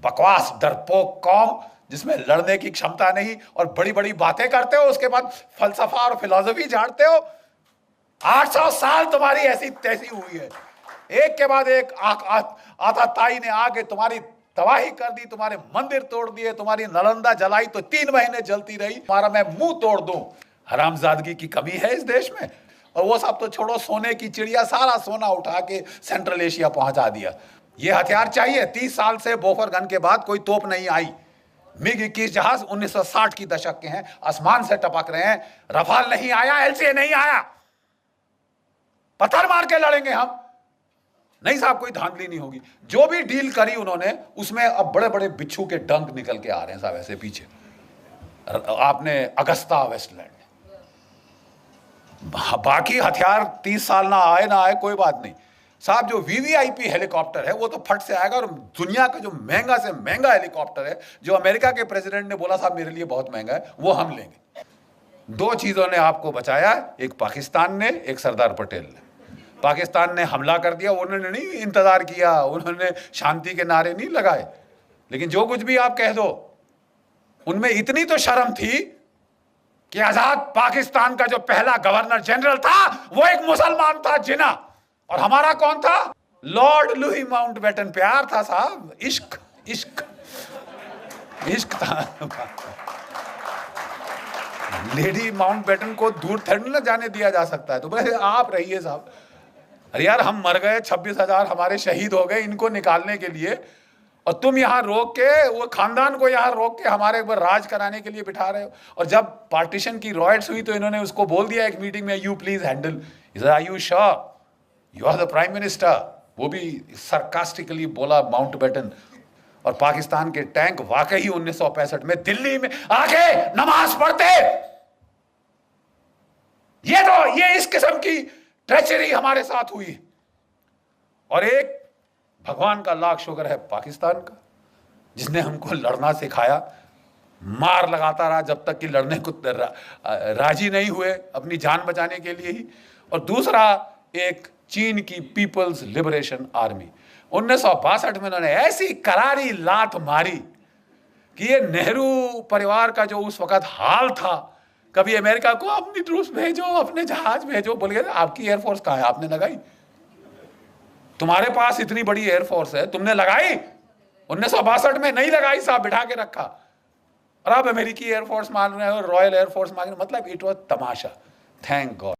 बकवास डरपोक कौम जिसमें लड़ने की क्षमता नहीं और बड़ी बड़ी बातें करते हो, उसके बाद फलसफा और फिलॉसफी झाड़ते हो। 800 साल तुम्हारी ऐसी तैसी हुई है, एक के बाद एक आताताई ने आके तुम्हारी तबाही कर दी, तुम्हारे मंदिर तोड़ दिए, तुम्हारी नालंदा जलाई तो 3 महीने जलती रही, तुम्हारा मैं मुंह तोड़ दूं। हरामजादगी की कमी है इस देश में। और वो सब तो छोड़ो, सोने की चिड़िया सारा सोना उठा के सेंट्रल एशिया पहुंचा दिया। ये हथियार चाहिए। 30 साल से बोफर गन के बाद कोई तोप नहीं आई। मिग 21 जहाज 1960 की दशक के हैं, आसमान से टपक रहे हैं। रफाल नहीं आया, एलसीए नहीं आया, पत्थर मार के लड़ेंगे हम। नहीं साहब, कोई धांधली नहीं होगी। जो भी डील करी उन्होंने, उसमें अब बड़े बड़े बिच्छू के डंक निकल के आ रहे हैं साहब ऐसे पीछे। आपने अगस्ता वेस्टलैंड, बाकी हथियार 30 साल ना आए कोई बात नहीं साहब। जो वीवीआईपी हेलीकॉप्टर है वो तो फट से आएगा। और दुनिया का जो महंगा से महंगा हेलीकॉप्टर है, जो अमेरिका के प्रेसिडेंट ने बोला साहब मेरे लिए बहुत महंगा है, वो हम लेंगे। 2 चीजों ने आपको बचाया, एक पाकिस्तान ने, एक सरदार पटेल ने। पाकिस्तान ने हमला कर दिया, उन्होंने नहीं इंतजार किया, उन्होंने शांति के नारे नहीं लगाए। लेकिन जो कुछ भी आप कह दो, उनमें इतनी तो शर्म थी कि आजाद पाकिस्तान का जो पहला गवर्नर जनरल था वो एक मुसलमान था, जिना। और हमारा कौन था? Lord Louis Mountbatten. प्यार था साहब, इश्क इश्क इश्क था। लेडी माउंटबेटन को दूर थोड़ी ना जाने दिया जा सकता है। तो बोले आप रहिए साहब। अरे यार, हम मर गए, 26,000 हमारे शहीद हो गए इनको निकालने के लिए, और तुम यहां रोक के, वो खानदान को यहां रोक के हमारे ऊपर राज कराने के लिए बिठा रहे हो। और जब पार्टीशन की रॉयट्स हुई तो इन्होंने उसको बोल दिया एक मीटिंग में, you please handle. Are you sure you are the prime minister? वो भी सरकास्टिकली बोला माउंटबेटन। और पाकिस्तान के टैंक वाकई 1965 में दिल्ली में आके नमाज पढ़ते। ये इस किस्म की ट्रेचरी हमारे साथ हुई। और एक भगवान का लाख शुक्र है पाकिस्तान का, जिसने हमको लड़ना सिखाया। मार लगाता रहा जब तक कि लड़ने को राजी नहीं हुए, अपनी जान बचाने के लिए ही। और दूसरा, एक चीन की पीपल्स लिबरेशन आर्मी। 1962 में उन्होंने ऐसी करारी लात मारी कि ये नेहरू परिवार का जो उस वक्त हाल था, कभी अमेरिका को अपनी ट्रूप्स भेजो, अपने जहाज भेजो, बोलिए आपकी एयरफोर्स कहाँ है? आपने लगाई? तुम्हारे पास इतनी बड़ी एयरफोर्स है, तुमने लगाई? 1962 में नहीं लगाई साहब, बिठा के रखा। और आप अमेरिकी एयरफोर्स मान रहे हो, रॉयल एयरफोर्स मान रहे हो। मतलब it was Tamasha. Thank God.